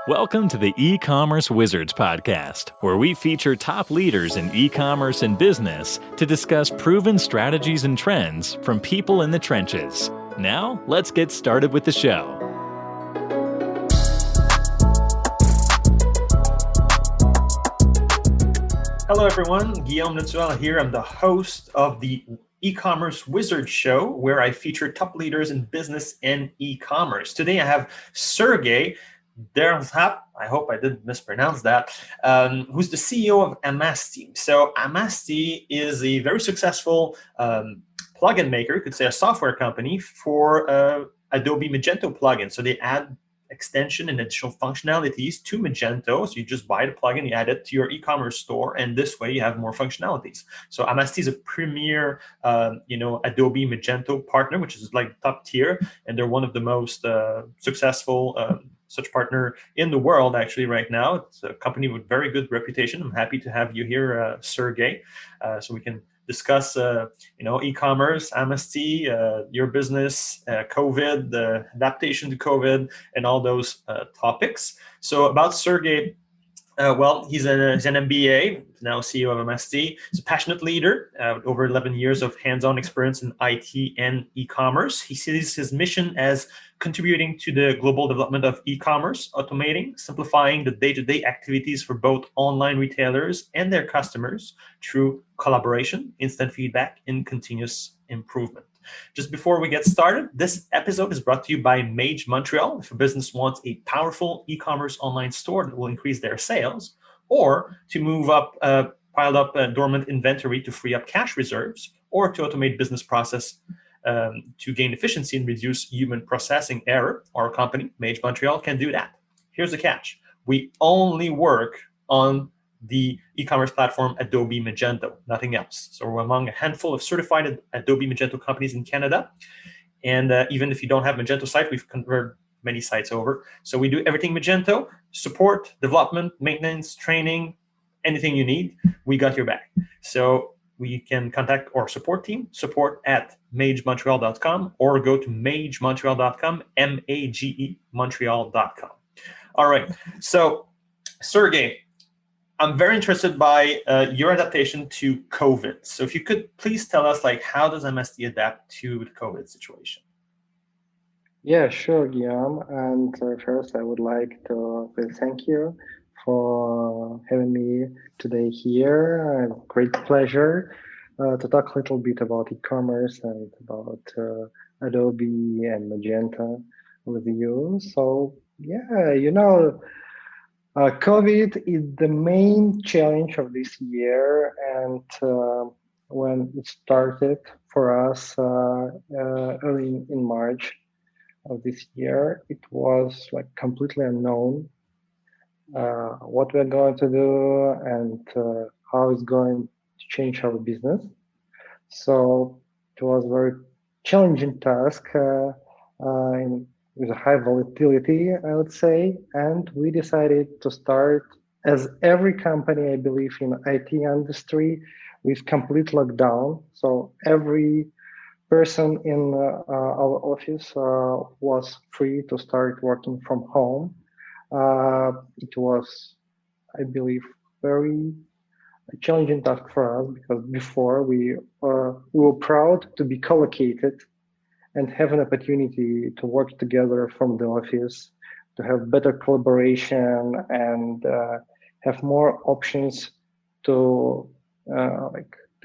Welcome to the E-commerce Wizards podcast, where we feature top leaders in e-commerce and business to discuss proven strategies and trends from people in the trenches. Now, let's get started with the show. Hello, everyone. Guillaume Natuel here. I'm the host of the E-commerce Wizard Show, where I feature top leaders in business and e-commerce. Today, I have Sergej Derzap. I hope I didn't mispronounce that. Who's the CEO of Amasty. So Amasty is a very successful plugin maker, you could say a software company for Adobe Magento plugins. So they add extension and additional functionalities to Magento. So you just buy the plugin, you add it to your e-commerce store, and this way you have more functionalities. So Amasty is a premier, Adobe Magento partner, which is like top tier, and they're one of the most successful such partner in the world actually right now. It's a company with very good reputation. I'm happy to have you here, Sergej, so we can discuss, e-commerce, Amasty, your business, COVID, the adaptation to COVID, and all those topics. So about Sergej, he's an MBA, now CEO of Amasty. He's a passionate leader with over 11 years of hands-on experience in IT and e-commerce. He sees his mission as contributing to the global development of e-commerce, automating, simplifying the day-to-day activities for both online retailers and their customers through collaboration, instant feedback, and continuous improvement. Just before we get started, this episode is brought to you by MageMontreal. If a business wants a powerful e-commerce online store that will increase their sales, or to move up piled up dormant inventory to free up cash reserves, or to automate business process to gain efficiency and reduce human processing error, our company, MageMontreal, can do that. Here's the catch. We only work on the e-commerce platform Adobe Magento, nothing else. So we're among a handful of certified Adobe Magento companies in Canada. And even if you don't have Magento site, we've converted many sites over. So we do everything Magento, support, development, maintenance, training, anything you need, we got your back. So we can contact our support team, support@magemontreal.com, or go to magemontreal.com, M-A-G-E, Montreal.com. All right, so Sergej, I'm very interested by your adaptation to COVID. So if you could please tell us, how does Amasty adapt to the COVID situation? Yeah, sure, Guillaume. And first, I would like to thank you for having me today here. Great pleasure to talk a little bit about e-commerce and about Adobe and Magento with you. So, yeah, COVID is the main challenge of this year, and when it started for us early in March of this year, it was completely unknown what we're going to do and how it's going to change our business. So it was a very challenging task with a high volatility, I would say, and we decided to start, as every company, I believe, in IT industry, with complete lockdown. So every person in our office was free to start working from home. It was, I believe, very challenging task for us because before we were proud to be co-located and have an opportunity to work together from the office, to have better collaboration and have more options to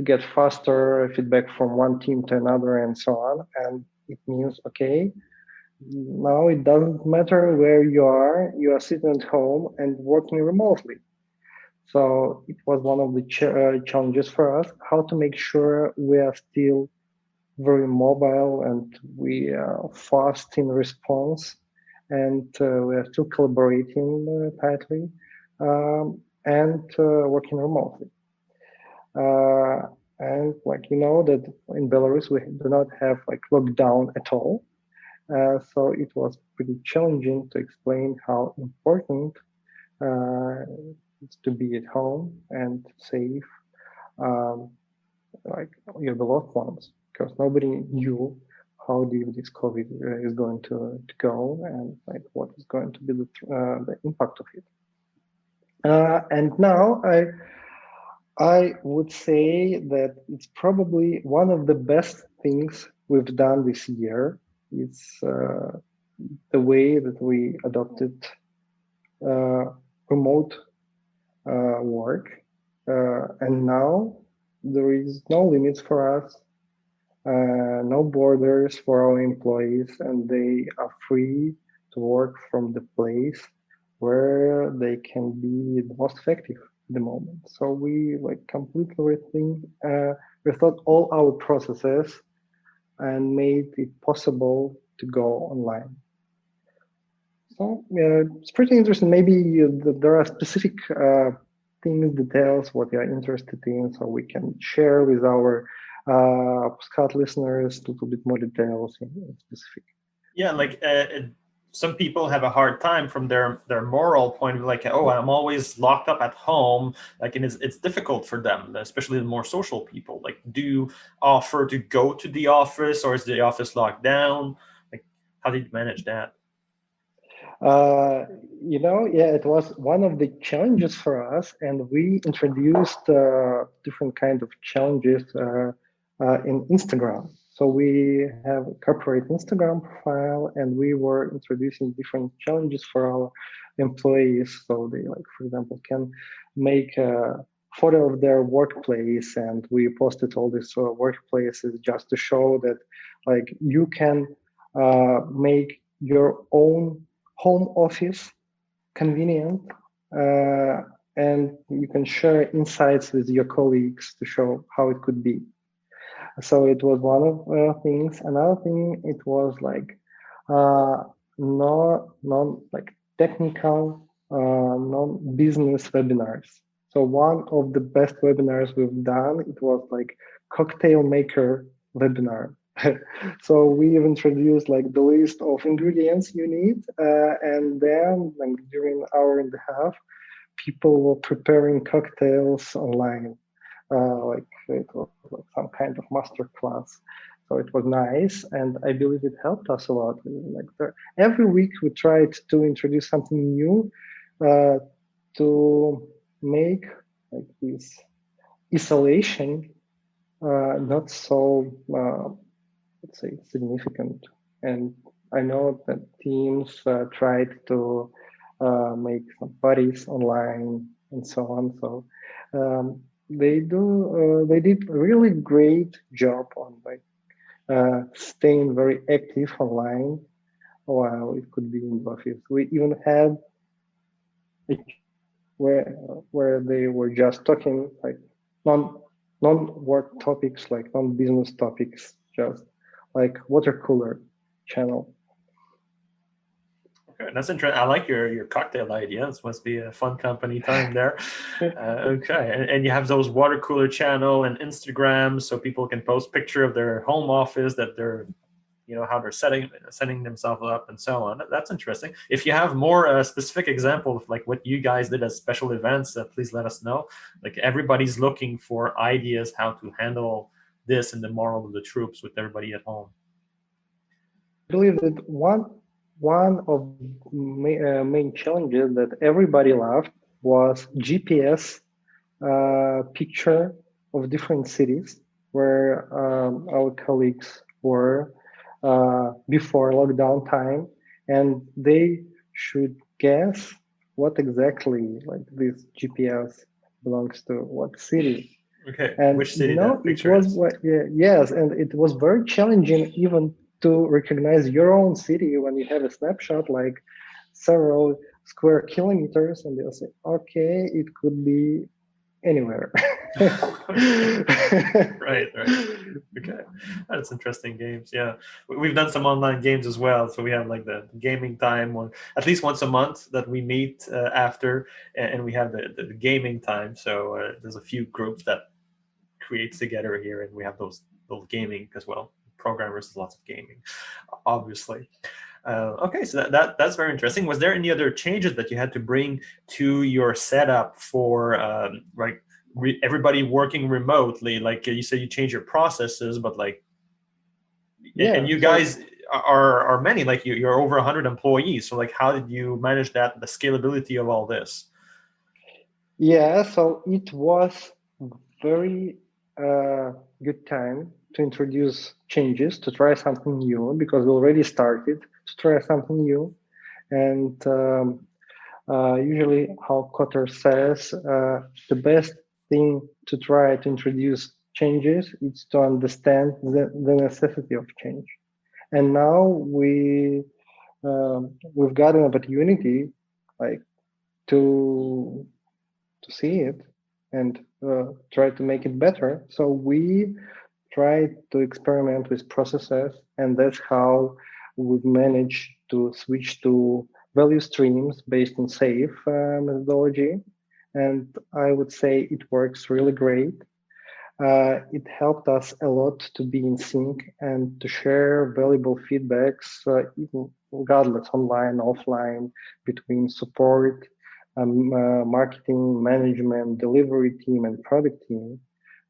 get faster feedback from one team to another and so on. And it means, okay, now it doesn't matter where you are sitting at home and working remotely. So it was one of the challenges for us, how to make sure we are still very mobile and we are fast in response and we are still collaborating tightly and working remotely. And that in Belarus we do not have lockdown at all. So it was pretty challenging to explain how important it's to be at home and safe, your beloved ones, because nobody knew how deep this COVID is going to go, and like what is going to be the impact of it. And now I would say that it's probably one of the best things we've done this year. It's the way that we adopted remote work, and now there is no limits for us, no borders for our employees, and they are free to work from the place where they can be the most effective at the moment. So we like completely rethought all our processes and made it possible to go online. So it's pretty interesting. Maybe there are specific things, details, what you are interested in, so we can share with our Scout listeners a little bit more details in specific. Yeah, like some people have a hard time from their moral point of view, like, oh, I'm always locked up at home, like, and it's difficult for them, especially the more social people. Like, do you offer to go to the office, or is the office locked down? Like, how did you manage that? It was one of the challenges for us, and we introduced different kind of challenges in Instagram. So we have a corporate Instagram profile, and we were introducing different challenges for our employees. So they, like, for example, can make a photo of their workplace, and we posted all these workplaces just to show that, like, you can make your own home office convenient, and you can share insights with your colleagues to show how it could be. So it was one of things. Another thing, it was like non like technical, non-business webinars. So one of the best webinars we've done, it was like cocktail maker webinar. So we've introduced like the list of ingredients you need, and then like during an hour and a half, people were preparing cocktails online. Like it was like some kind of master class. So it was nice, and I believe it helped us a lot. Like every week we tried to introduce something new to make like this isolation not so let's say significant. And I know that teams tried to make some parties online and so on. So they did a really great job on like staying very active online while it could be in the office. We even had where they were just talking like non-work topics, like non-business topics, just like water cooler channel. Okay, that's interesting. I like your cocktail idea. This must be a fun company time there. Okay, and you have those water cooler channel and Instagram, so people can post picture of their home office, that they're, how they're setting themselves up and so on. That's interesting. If you have more specific example of like what you guys did as special events, please let us know. Like, everybody's looking for ideas how to handle this in the moral of the troops with everybody at home. I believe that one of main challenges that everybody loved was GPS picture of different cities where our colleagues were before lockdown time, and they should guess what exactly like this GPS belongs to what city. Okay, and which city that picture it was yes, and it was very challenging even to recognize your own city when you have a snapshot like several square kilometers, and they'll say, okay, it could be anywhere. Right. Okay, that's interesting games. Yeah, we've done some online games as well. So we have like the gaming time, at least once a month that we meet after, and we have the gaming time. So there's a few groups that creates together here, and we have those gaming as well. Programmers, lots of gaming, obviously. Okay, so that's very interesting. Was there any other changes that you had to bring to your setup for like everybody working remotely? Like you said, you change your processes, but like And you guys are many, like you're over 100 employees. So like, how did you manage that, the scalability of all this? Yeah, so it was very good time to introduce changes, to try something new, because we already started to try something new. And usually how Kotter says, the best thing to try to introduce changes is to understand the necessity of change. And now we've got an opportunity like to see it and try to make it better. So we try to experiment with processes, and that's how we've managed to switch to value streams based on SAFe methodology. And I would say it works really great. It helped us a lot to be in sync and to share valuable feedbacks, even regardless, online, offline, between support, marketing, management, delivery team, and product team.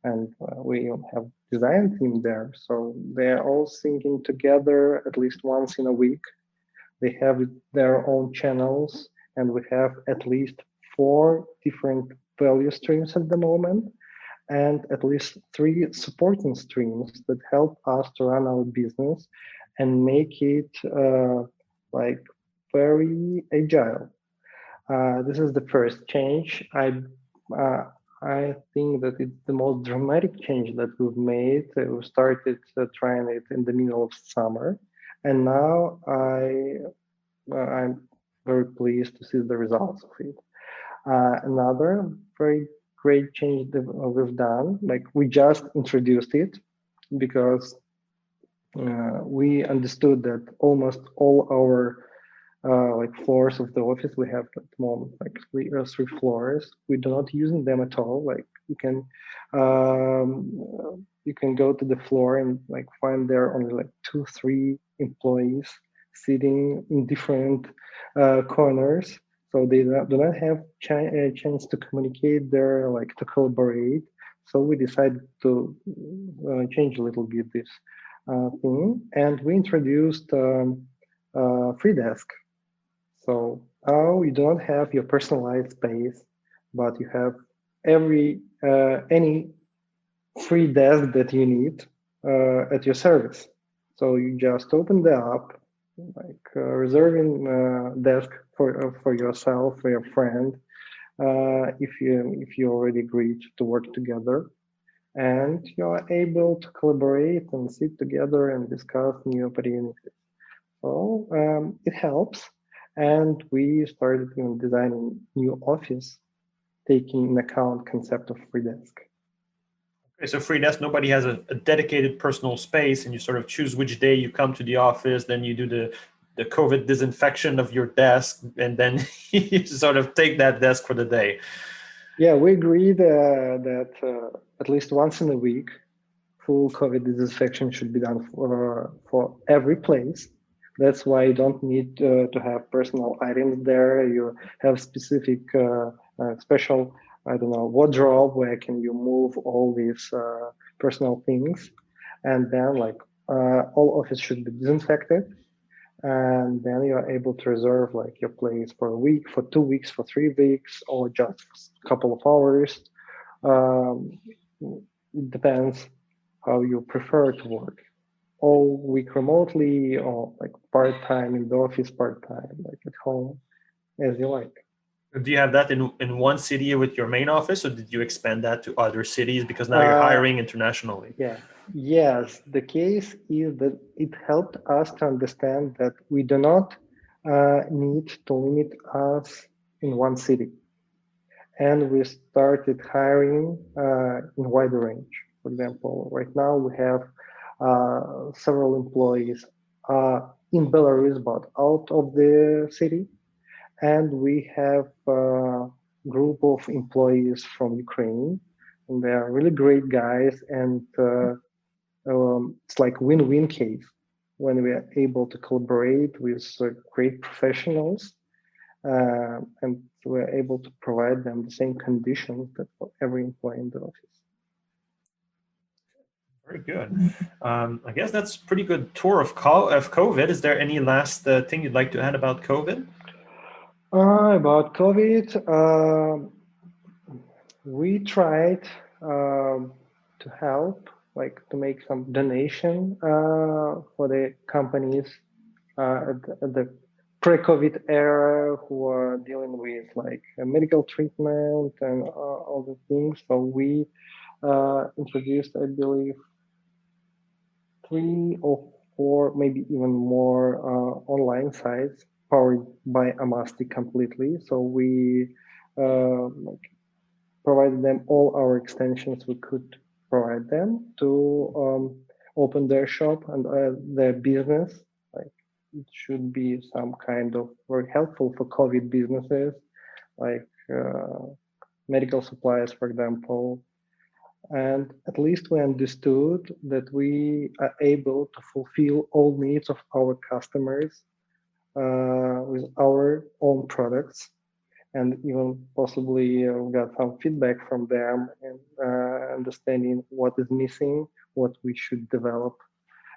And we have design team there. So they're all syncing together at least once in a week. They have their own channels, and we have at least 4 different value streams at the moment, and at least 3 supporting streams that help us to run our business and make it like very agile. This is the first change. I think that it's the most dramatic change that we've made. We started trying it in the middle of summer, and now I'm very pleased to see the results of it. Another very great change that we've done, like we just introduced it because we understood that almost all our like floors of the office, we have at the moment like 3 floors. We do not use them at all. Like you can go to the floor and like find there only like 2-3 employees sitting in different corners. So they do not have a chance to communicate there, like to collaborate. So we decided to change a little bit this thing, and we introduced free desk. So now you don't have your personalized space, but you have any free desk that you need at your service. So you just open the app, like reserving desk for yourself, for your friend, if you already agreed to work together, and you are able to collaborate and sit together and discuss new opportunities. So it helps. And we started designing new office, taking in account concept of free desk. Okay, so free desk, nobody has a dedicated personal space, and you sort of choose which day you come to the office, then you do the COVID disinfection of your desk, and then you sort of take that desk for the day. Yeah, we agreed that at least once in a week, full COVID disinfection should be done for every place. That's why you don't need to have personal items there. You have specific special, I don't know, wardrobe where can you move all these personal things. And then like all office should be disinfected. And then you're able to reserve like your place for a week, for 2 weeks, for 3 weeks, or just a couple of hours. It depends how you prefer to work. All week remotely, or like part-time in the office, part-time like at home, as you like. Do you have that in one city with your main office, or did you expand that to other cities because now you're hiring internationally? Yeah. Yes, the case is that it helped us to understand that we do not need to limit us in one city. And we started hiring in wider range. For example, right now we have several employees in Belarus, but out of the city. And we have a group of employees from Ukraine. And they are really great guys. And it's like win-win case when we are able to collaborate with great professionals. And we're able to provide them the same conditions that for every employee in the office. Very good. I guess that's pretty good tour of COVID. Is there any last thing you'd like to add about COVID? About COVID, we tried to help, like to make some donation for the companies at the pre-COVID era who are dealing with like medical treatment and all the things. So we introduced, I believe, 3 or 4, maybe even more online sites powered by Amasty completely. So we like provided them all our extensions we could provide them to open their shop and their business. Like it should be some kind of very helpful for COVID businesses, like medical supplies, for example. And at least we understood that we are able to fulfill all needs of our customers with our own products, and even possibly got some feedback from them and understanding what is missing, what we should develop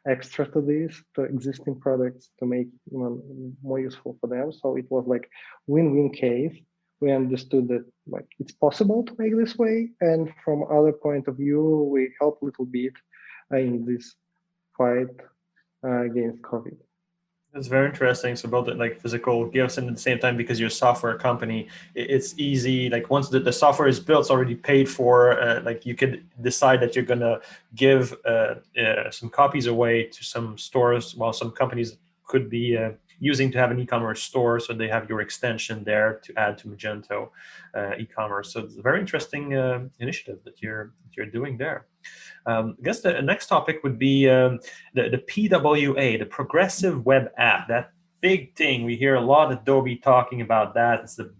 extra to this, to existing products to make it even more useful for them. So it was like win-win case. We understood that like it's possible to make this way, and from other point of view, we help a little bit in this fight against COVID. That's very interesting. So both like physical gifts and at the same time, because you're a software company, it's easy. Like once the software is built, it's already paid for. Like you could decide that you're gonna give some copies away to some stores, while some companies could be using to have an e-commerce store, so they have your extension there to add to Magento e-commerce. So it's a very interesting initiative that you're doing there. I guess the next topic would be the PWA, the Progressive Web App. That big thing, we hear a lot of Adobe talking about that. It's the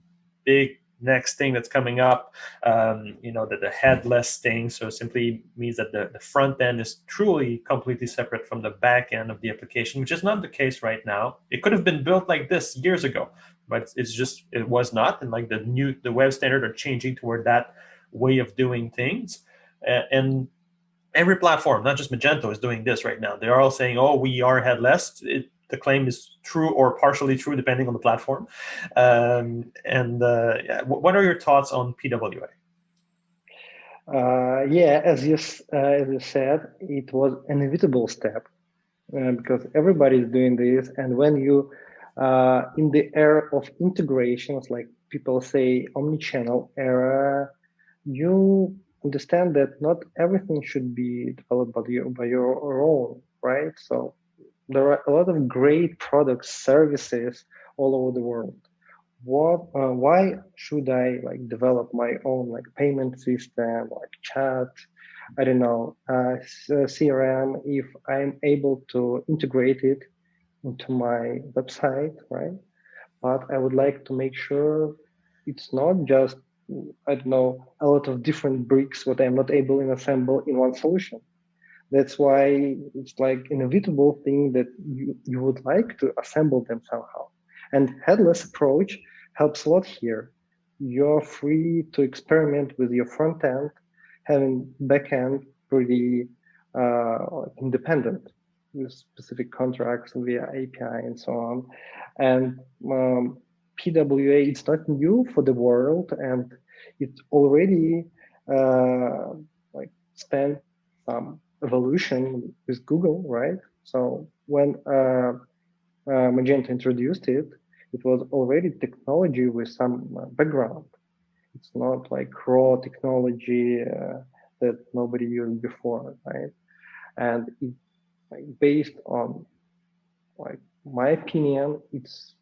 big next thing that's coming up. The headless thing. So it simply means that the front end is truly completely separate from the back end of the application, which is not the case right now. It could have been built like this years ago, but it was not. And like the web standard are changing toward that way of doing things. And every platform, not just Magento, is doing this right now. They're all saying, "Oh, we are headless." The claim is true or partially true, depending on the platform. What are your thoughts on PWA? Yeah, as you said, it was an inevitable step because everybody is doing this, and when you in the era of integrations, like people say, omni-channel era, you understand that not everything should be developed by your own, right? So there are a lot of great products, services all over the world. Why should I like develop my own like payment system, like chat, I don't know, CRM, if I'm able to integrate it into my website, right? But I would like to make sure it's not just, I don't know, a lot of different bricks what I'm not able to assemble in one solution. That's why it's like inevitable thing that you would like to assemble them somehow. And headless approach helps a lot here. You're free to experiment with your front end, having back end pretty independent with specific contracts via API and so on. And PWA, it's not new for the world, and it already like spent some evolution with Google, right? So when Magento introduced it, it was already technology with some background. It's not like raw technology that nobody used before, right? And it, like, based on like my opinion, it's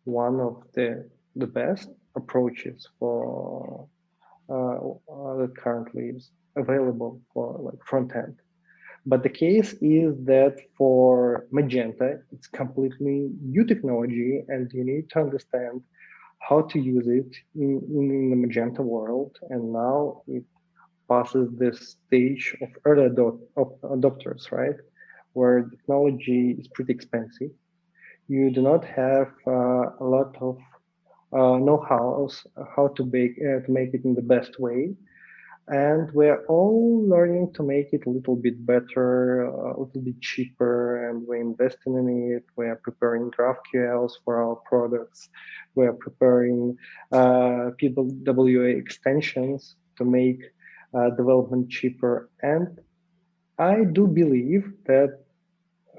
one of the best approaches for that currently is available for like front end. But the case is that for Magento, it's completely new technology, and you need to understand how to use it in the Magento world. And now it passes this stage of early adopters, right? Where technology is pretty expensive. You do not have a lot of know-how how to make it in the best way. And we're all learning to make it a little bit better, a little bit cheaper, and we're investing in it. We're preparing GraphQLs for our products. We're preparing PWA extensions to make development cheaper. And I do believe that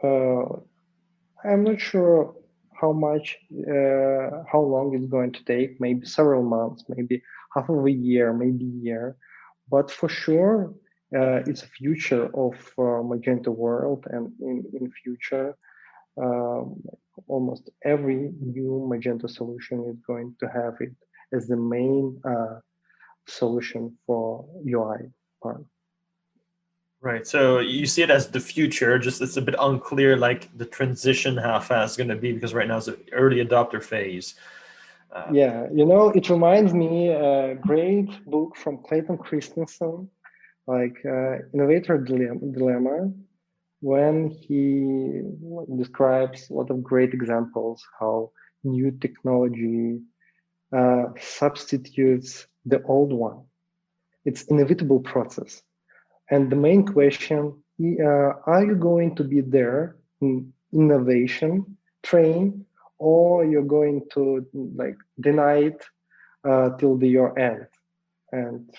I'm not sure how long it's going to take, maybe several months, maybe half of a year, maybe a year. But for sure, it's a future of Magento world, and in future, um, almost every new Magento solution is going to have it as the main solution for UI part. Right. So you see it as the future, just it's a bit unclear, like the transition, how fast it's going to be, because right now it's the early adopter phase. Yeah, it reminds me a great book from Clayton Christensen, like Innovator Dilemma, when he describes a lot of great examples how new technology substitutes the old one. It's inevitable process. And the main question, are you going to be there in innovation train, or you're going to deny it till the year end? And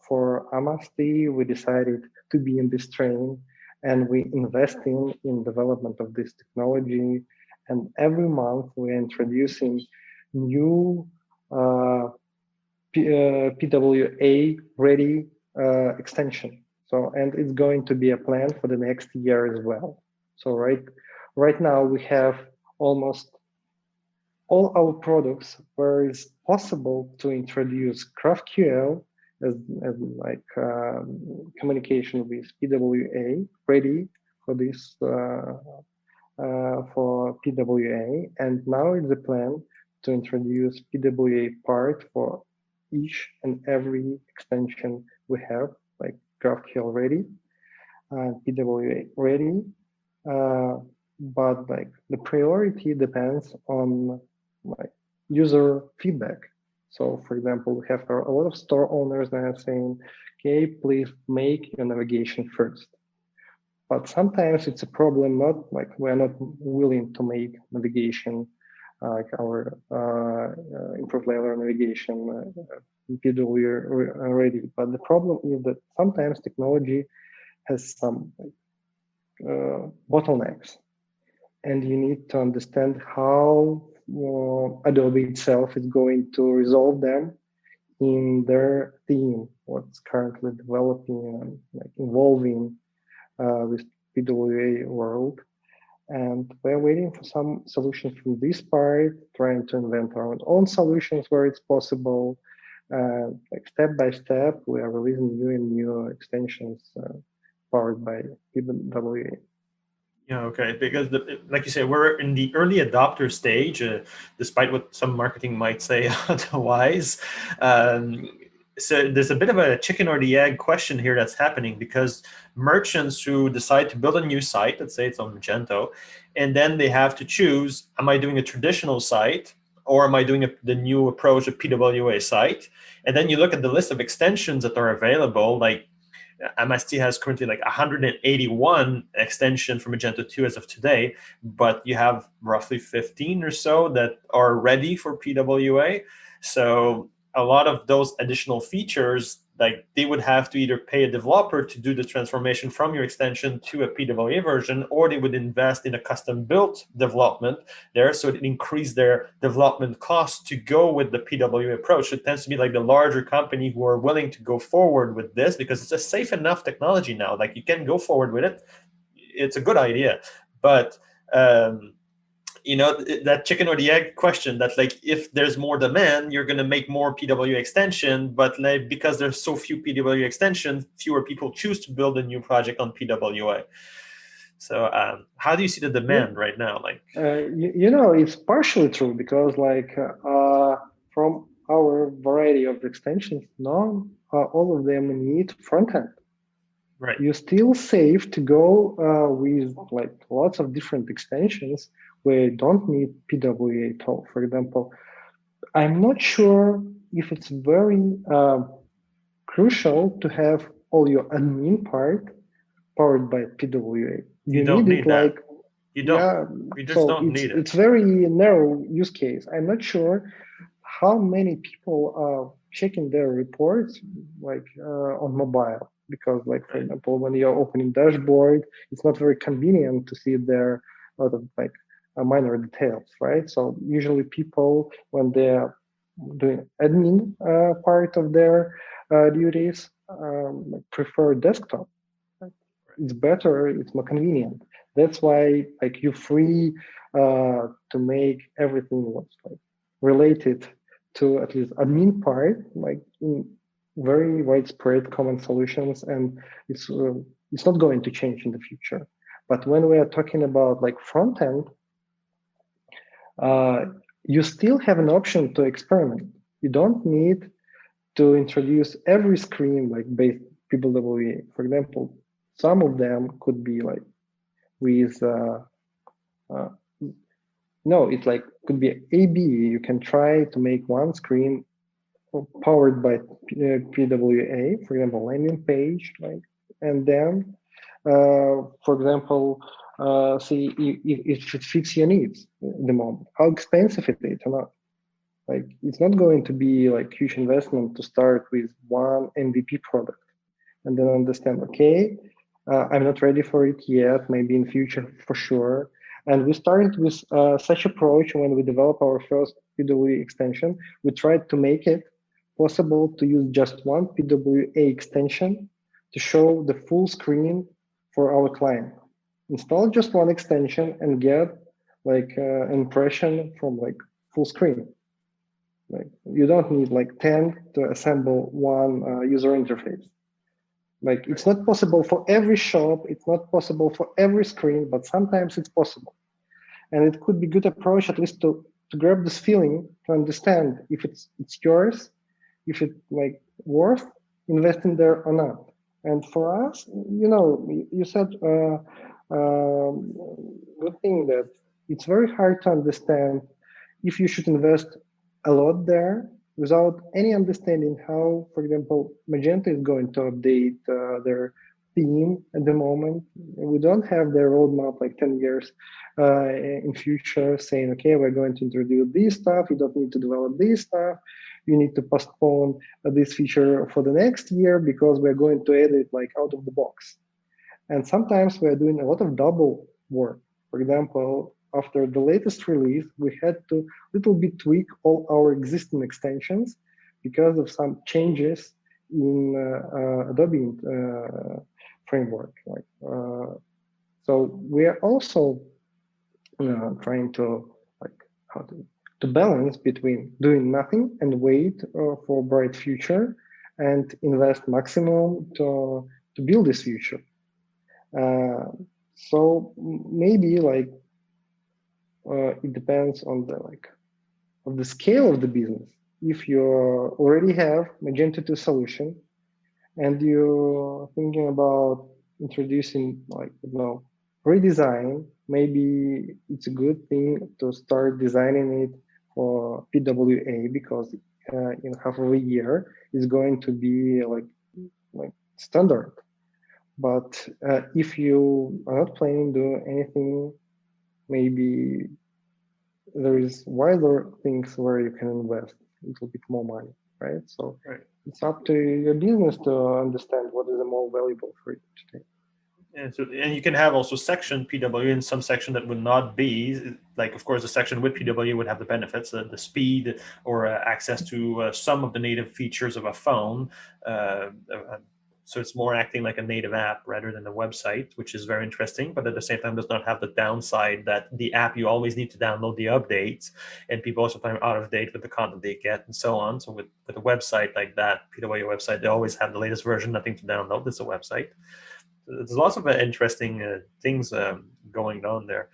for Amasty, we decided to be in this train, and we investing in development of this technology. And every month we're introducing new PWA ready extension. So, and it's going to be a plan for the next year as well. So right now we have almost all our products where it's possible to introduce GraphQL as communication with PWA ready for this for PWA, and now it's a plan to introduce PWA part for each and every extension we have, like GraphQL ready and PWA ready. But the priority depends on user feedback. So for example, we have a lot of store owners that are saying, okay, please make your navigation first. But sometimes it's a problem, not we're not willing to make navigation like our improved layer navigation PWA ready. But the problem is that sometimes technology has some bottlenecks, and you need to understand how Adobe itself is going to resolve them in their team, what's currently developing and evolving with PWA world. And we're waiting for some solutions from this part, trying to invent our own solutions where it's possible. Step by step, we are releasing new and new extensions powered by PWA. Yeah, okay. Because, like you say, we're in the early adopter stage, despite what some marketing might say otherwise. So there's a bit of a chicken or the egg question here that's happening, because merchants who decide to build a new site, let's say it's on Magento, and then they have to choose, am I doing a traditional site, or am I doing the new approach, a PWA site? And then you look at the list of extensions that are available, like Amasty has currently 181 extension for Magento 2 as of today, but you have roughly 15 or so that are ready for PWA. So a lot of those additional features, they would have to either pay a developer to do the transformation from your extension to a PWA version, or they would invest in a custom-built development there, so it increase their development costs to go with the PWA approach. It tends to be the larger company who are willing to go forward with this, because it's a safe enough technology now. You can go forward with it. It's a good idea, but that chicken or the egg question, that if there's more demand, you're going to make more PWA extension, but because there's so few PWA extensions, fewer people choose to build a new project on PWA. So how do you see the demand right now? It's partially true, because from our variety of extensions, not all of them need front end. Right. You're still safe to go with lots of different extensions where you don't need PWA at all. For example, I'm not sure if it's very crucial to have all your admin part powered by PWA. You You don't need it need that. like, You don't. yeah, You just so don't need it. it's very narrow use case. I'm not sure how many people are checking their reports like on mobile, because like, for Right. example, when you're opening dashboard, it's not very convenient to see there a lot of like minor details, right? So usually people, when they're doing admin part of their duties, prefer desktop. It's better, it's more convenient. That's why like you're free to make everything what's like related to at least admin part, like in very widespread common solutions, and it's not going to change in the future. But when we are talking about like front end, uh, you still have an option to experiment. You don't need to introduce every screen like based PWA. For example, some of them could be like with uh, no, it's like could be AB. You can try to make one screen powered by PWA, for example, landing page, like, and then, for example, see if it fits your needs at the moment, how expensive it is or not. Like, it's not going to be like huge investment to start with one MVP product and then understand, okay, I'm not ready for it yet, maybe in future for sure. And we started with such approach when we developed our first PWA extension. We tried to make it possible to use just one PWA extension to show the full screen for our client. Install just one extension and get like impression from like full screen. Like, you don't need like 10 to assemble one user interface. Like, it's not possible for every shop, it's not possible for every screen, but sometimes it's possible. And it could be good approach at least to grab this feeling, to understand if it's yours, if it's like worth investing there or not. And for us, you said good thing that it's very hard to understand if you should invest a lot there without any understanding how, for example, Magento is going to update their theme at the moment. We don't have their roadmap like 10 years in future saying, okay, we're going to introduce this stuff. You don't need to develop this stuff. You need to postpone this feature for the next year because we're going to add it like out of the box. And sometimes we're doing a lot of double work. For example, after the latest release, we had to little bit tweak all our existing extensions because of some changes in Adobe framework. So we are also trying to like how to balance between doing nothing and wait for bright future and invest maximum to build this future. So maybe like it depends on the scale of the business. If you already have Magento 2 solution and you're thinking about introducing like redesign, maybe it's a good thing to start designing it for PWA because in half of a year is going to be like standard. But if you are not planning to do anything, maybe there is wider things where you can invest a little bit more money, right? So it's up to your business to understand what is the more valuable for you today. And you can have also section PWA in some section that would not be, like, of course, the section with PWA would have the benefits, the speed or access to some of the native features of a phone. So it's more acting like a native app rather than a website, which is very interesting, but at the same time does not have the downside that the app, you always need to download the updates, and people also are out of date with the content they get and so on. So with a website like that, PWA website, they always have the latest version, nothing to download. It's a website. There's lots of interesting things going on there.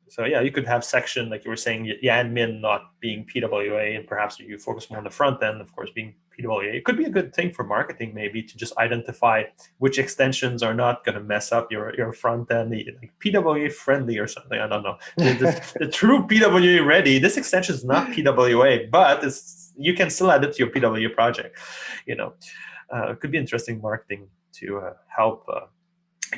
So yeah, you could have section, like you were saying, the admin not being PWA, and perhaps you focus more on the front end, of course, being PWA. It could be a good thing for marketing, maybe, to just identify which extensions are not going to mess up your front end, like PWA friendly or something. I don't know. The true PWA ready. This extension is not PWA, but you can still add it to your PWA project. It could be interesting marketing to help.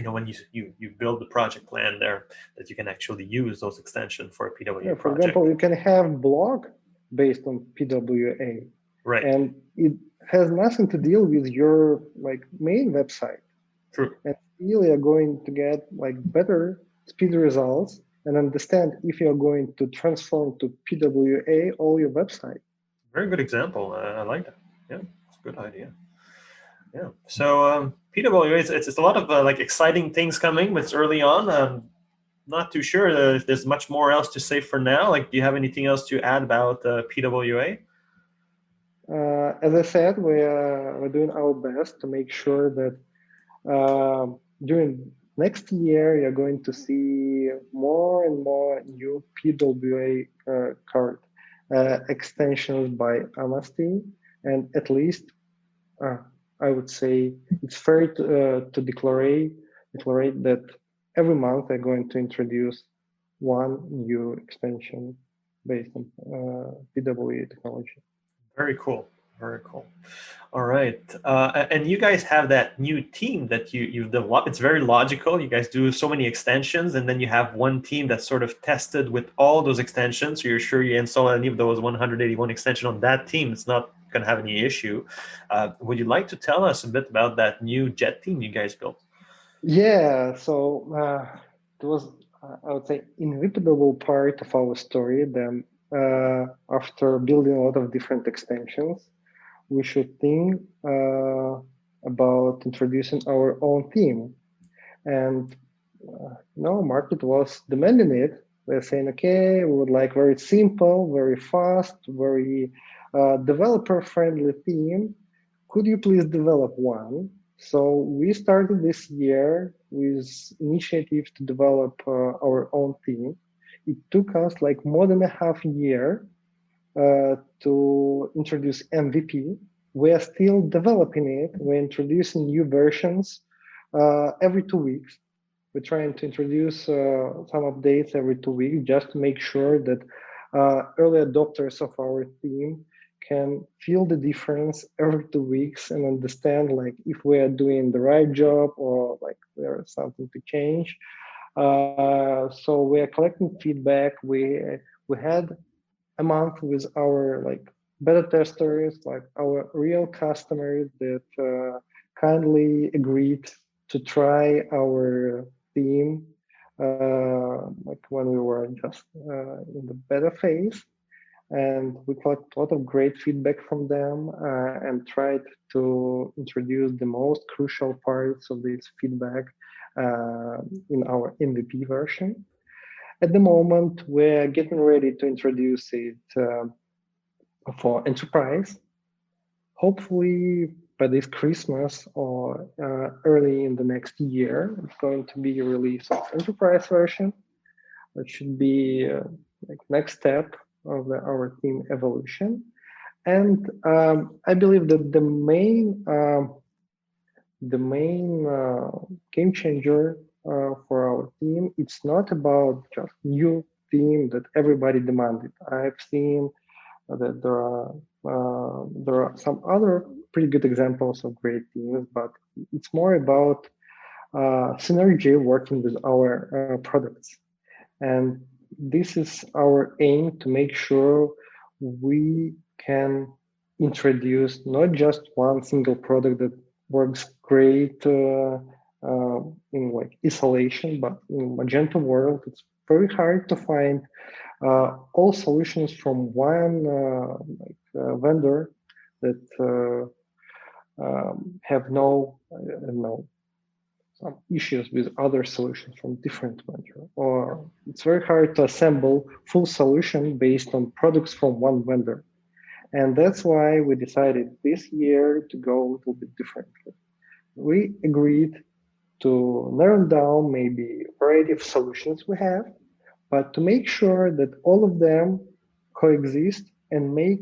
When you build the project plan there, that you can actually use those extensions for a PWA for project. example, you can have blog based on PWA, right? And it has nothing to deal with your main website. True. And still you're going to get better speed results and understand if you're going to transform to PWA all your website. Very good example. I like that. Yeah, it's a good idea. Yeah. So PWA, it's a lot of exciting things coming, but it's early on. Not too sure if there's much more else to say for now. Do you have anything else to add about PWA? As I said, we're doing our best to make sure that during next year you're going to see more and more new PWA card extensions by Amasty, and at least I would say it's fair to declare that every month they're going to introduce one new extension based on PWA technology. Very cool. Very cool. All right. And you guys have that new team that you've developed. It's very logical. You guys do so many extensions, and then you have one team that's sort of tested with all those extensions. So you're sure you install any of those 181 extensions on that team. It's not going to have any issue. Would you like to tell us a bit about that new Jet team you guys built? Yeah. So it was, I would say, inevitable part of our story. Then after building a lot of different extensions, we should think about introducing our own theme. And market was demanding it. They're saying, okay, we would like very simple, very fast, very developer-friendly theme. Could you please develop one? So we started this year with initiative to develop our own theme. It took us more than a half year to introduce MVP. We are still developing it. We're introducing new versions every 2 weeks. We're trying to introduce some updates every 2 weeks just to make sure that early adopters of our theme can feel the difference every 2 weeks and understand if we are doing the right job or there's something to change. So we are collecting feedback. We had a month with our beta testers, our real customers that kindly agreed to try our theme when we were just in the beta phase. And we got a lot of great feedback from them and tried to introduce the most crucial parts of this feedback in our MVP version. At the moment, we're getting ready to introduce it for enterprise. Hopefully by this Christmas or early in the next year, it's going to be a release of enterprise version. That should be next step of our theme evolution. And I believe that the main game changer for our team, it's not about just new theme that everybody demanded. I've seen that there are some other pretty good examples of great themes, but it's more about synergy working with our products. And this is our aim, to make sure we can introduce not just one single product that works great in isolation, but in Magento world, it's very hard to find all solutions from one vendor that have no some issues with other solutions from different vendor, or it's very hard to assemble full solution based on products from one vendor. And that's why we decided this year to go a little bit differently. We agreed to narrow down maybe a variety of solutions we have, but to make sure that all of them coexist and make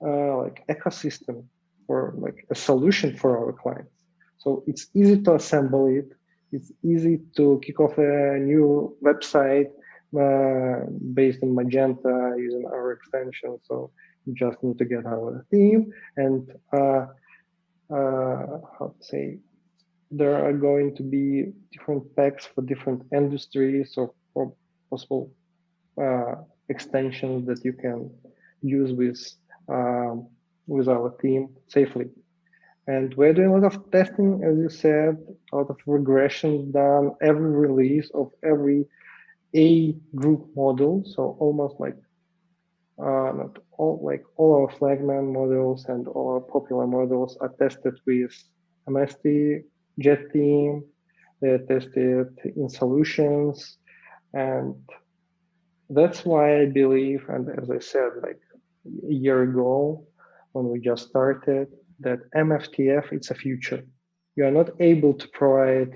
ecosystem for like a solution for our clients. So it's easy to assemble it. It's easy to kick off a new website based on Magento using our extension. So you just need to get our theme and how to say, there are going to be different packs for different industries or for possible extensions that you can use with our team safely. And we're doing a lot of testing, as you said, a lot of regressions done every release of every A group model. So almost like not all, like all our flagman models and all our popular models are tested with Amasty, Jet Team. They're tested in solutions, and that's why I believe, and as I said, like a year ago when we just started, that MFTF it's a future. You are not able to provide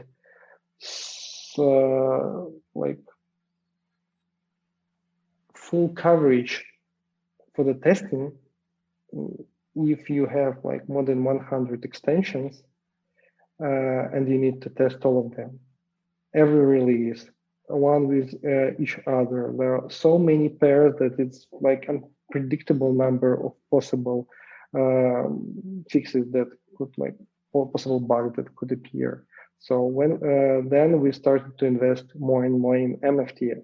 like full coverage for the testing if you have like more than 100 extensions and you need to test all of them. Every release, one with each other. There are so many pairs that it's like unpredictable number of possible fixes that could like, or possible bugs that could appear. So when then we started to invest more and more in MFTF.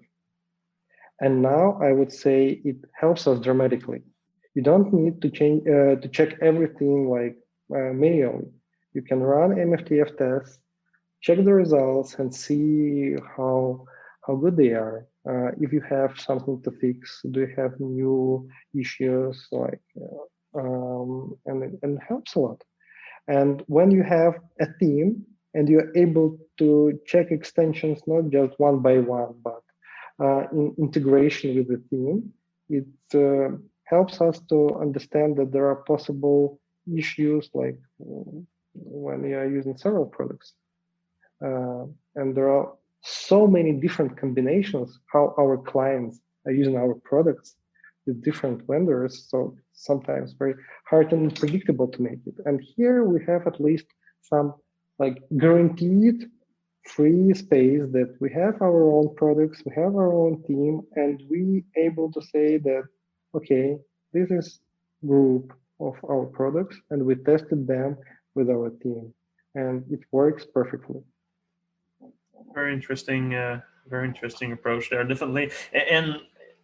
And now I would say it helps us dramatically. You don't need to change to check everything like manually. You can run MFTF tests, check the results, and see how good they are. If you have something to fix, do you have new issues, like and it helps a lot. And when you have a team and you're able to check extensions not just one by one, but in integration with the team, it helps us to understand that there are possible issues like when you are using several products. And there are so many different combinations how our clients are using our products with different vendors. So sometimes very hard and unpredictable to make it. And here we have at least some like guaranteed free space that we have our own products, we have our own team, and we able to say that, okay, this is group of our products and we tested them with our team and it works perfectly. Very interesting approach there, definitely. And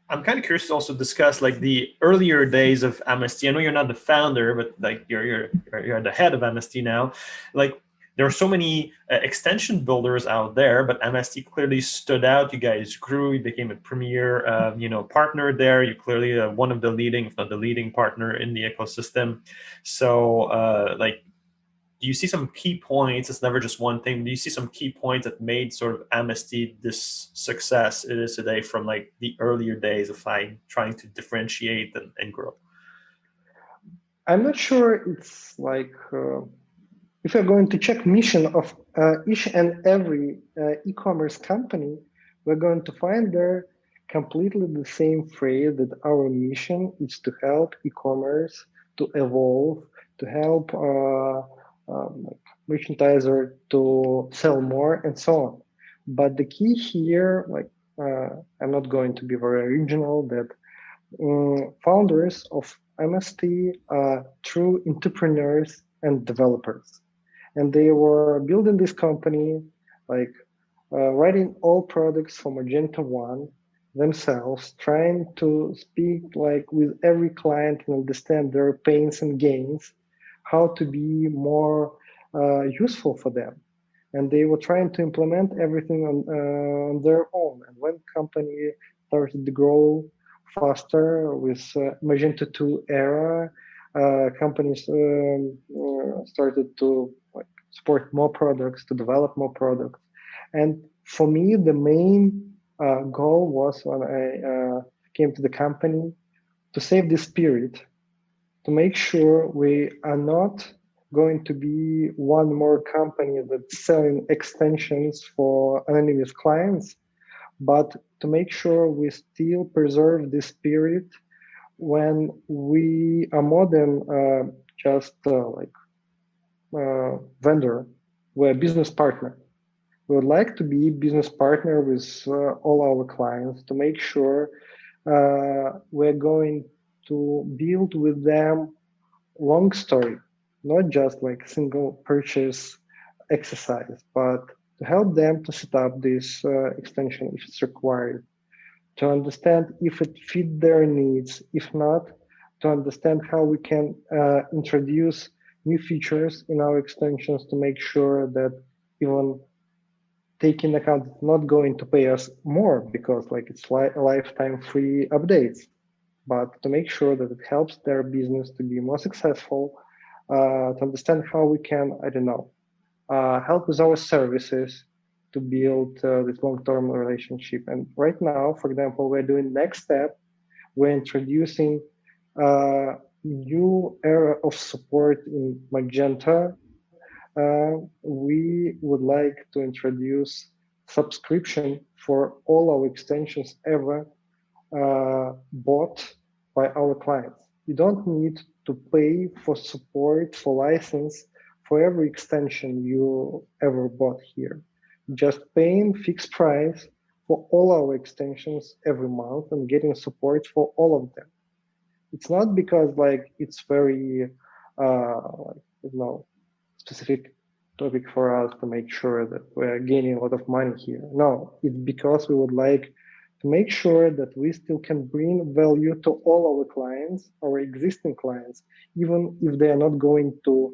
I'm kind of curious to also discuss like the earlier days of Amasty. I know you're not the founder, but like you're the head of Amasty now. Like there are so many extension builders out there, but Amasty clearly stood out. You guys grew, you became a premier, partner there. You're clearly one of the leading, if not the leading partner in the ecosystem. So do you see some key points? It's never just one thing. Do you see some key points that made sort of Amasty this success it is today from like the earlier days of trying to differentiate and grow? I'm not sure it's like, if you're going to check mission of each and every e-commerce company, we're going to find there completely the same phrase that our mission is to help e-commerce to evolve, to help merchandiser to sell more and so on. But the key here, like I'm not going to be very original, that founders of Amasty are true entrepreneurs and developers. And they were building this company, like writing all products for Magento 1 themselves, trying to speak like with every client and understand their pains and gains, how to be more useful for them. And they were trying to implement everything on their own. And when company started to grow faster with Magento 2 era, companies started to support more products, to develop more products. And for me, the main goal was when I came to the company to save the spirit, to make sure we are not going to be one more company that's selling extensions for anonymous clients, but to make sure we still preserve the spirit when we are more than just vendor. We're a business partner. We would like to be business partner with all our clients to make sure we're going to build with them long story, not just like single purchase exercise, but to help them to set up this extension if it's required, to understand if it fit their needs, if not, to understand how we can introduce new features in our extensions to make sure that even taking account it's not going to pay us more because like it's lifetime free updates, but to make sure that it helps their business to be more successful, to understand how we can, I don't know, help with our services to build this long-term relationship. And right now, for example, we're doing next step. We're introducing a new era of support in Magento. We would like to introduce subscription for all our extensions ever bought by our clients. You don't need to pay for support, for license, for every extension you ever bought here. Just paying fixed price for all our extensions every month and getting support for all of them. It's not because like it's very specific topic for us to make sure that we're gaining a lot of money here. No, it's because we would like to make sure that we still can bring value to all our clients, our existing clients, even if they are not going to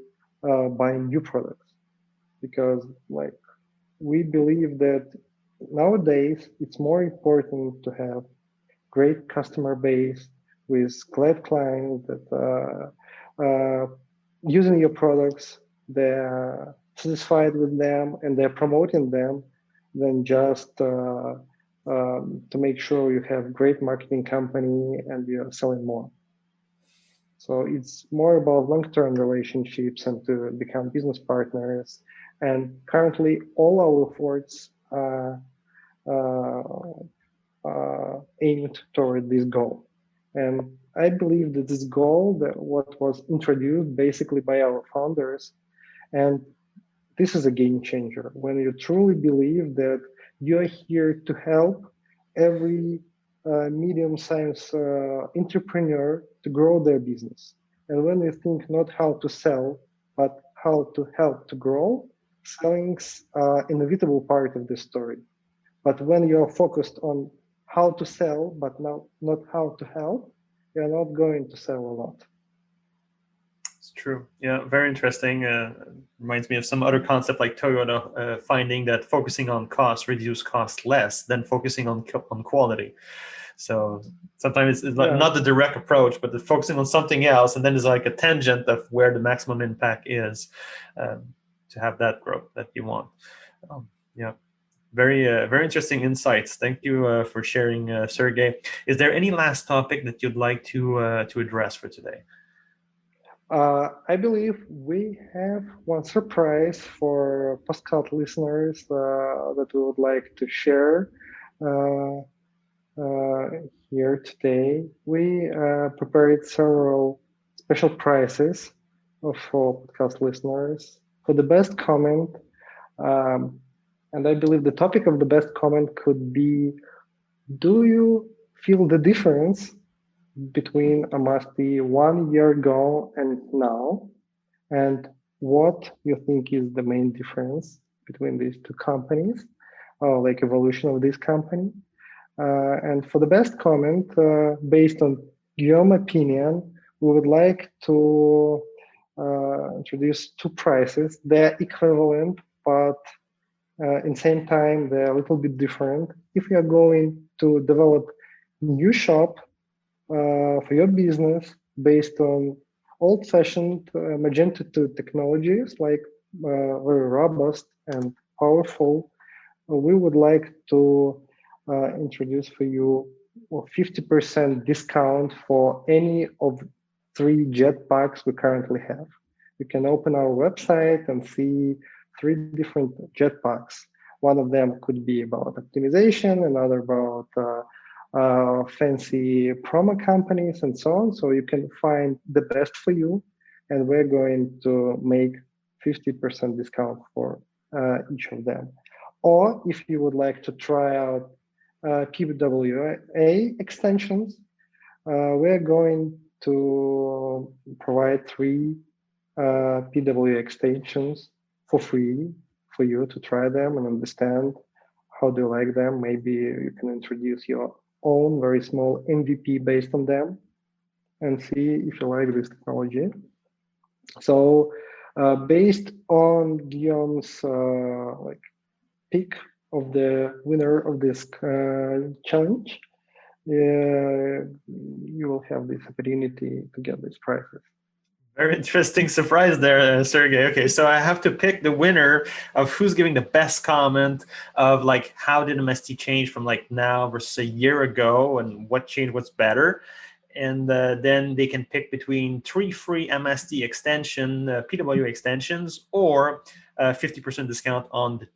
buy new products. Because like we believe that nowadays it's more important to have great customer base with glad clients that using your products, they're satisfied with them and they're promoting them than just to make sure you have great marketing company and you're selling more. So it's more about long-term relationships and to become business partners. And currently all our efforts are aimed toward this goal. And I believe that this goal, that what was introduced basically by our founders, and this is a game changer when you truly believe that you are here to help every medium-sized entrepreneur to grow their business. And when you think not how to sell, but how to help to grow, selling's an inevitable part of the story. But when you are focused on how to sell, but not how to help, you're not going to sell a lot. It's true. Yeah, very interesting. Reminds me of some other concept like Toyota finding that focusing on cost reduce cost less than focusing on quality. So sometimes it's not the direct approach, but the focusing on something else, and then there's like a tangent of where the maximum impact is to have that growth that you want. Yeah. Very interesting insights. Thank you for sharing, Sergej. Is there any last topic that you'd like to address for today? I believe we have one surprise for podcast listeners that we would like to share here today. We prepared several special prizes for podcast listeners. For the best comment, and I believe the topic of the best comment could be, do you feel the difference between Amasty 1 year ago and now? And what you think is the main difference between these two companies, like evolution of this company? And for the best comment, based on Guillaume's opinion, we would like to introduce two prizes. They're equivalent, but in the same time, they're a little bit different. If you are going to develop new shop for your business based on old-fashioned Magento 2 technologies, like very robust and powerful, we would like to introduce for you a 50% discount for any of 3 jetpacks we currently have. You can open our website and see 3 different jetpacks. One of them could be about optimization, another about fancy promo companies and so on. So you can find the best for you. and we're going to make 50% discount for each of them. Or if you would like to try out PWA extensions, we're going to provide 3 PWA extensions for free for you to try them and understand how do you like them. Maybe you can introduce your own very small MVP based on them and see if you like this technology. So based on Guillaume's pick of the winner of this challenge, you will have this opportunity to get these prizes. Very interesting surprise there, Sergey. Okay, so I have to pick the winner of who's giving the best comment of like how did Amasty change from like now versus a year ago, and what changed, what's better. And then they can pick between 3 free Amasty extension, PWA extensions, or 50% discount on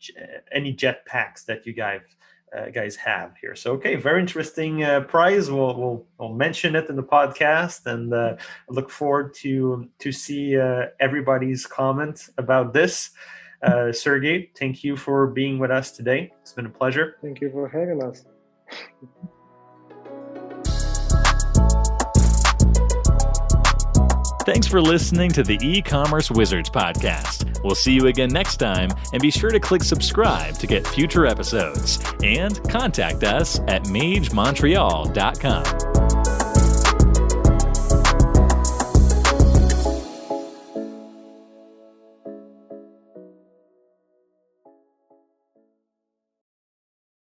any jet packs that you guys have here. So, okay, very interesting prize. We'll mention it in the podcast, and I look forward to see everybody's comment about this. Sergey, thank you for being with us today. It's been a pleasure. Thank you for having us. Thanks for listening to the E-commerce Wizards podcast. We'll see you again next time, and be sure to click subscribe to get future episodes. And contact us at MageMontreal.com.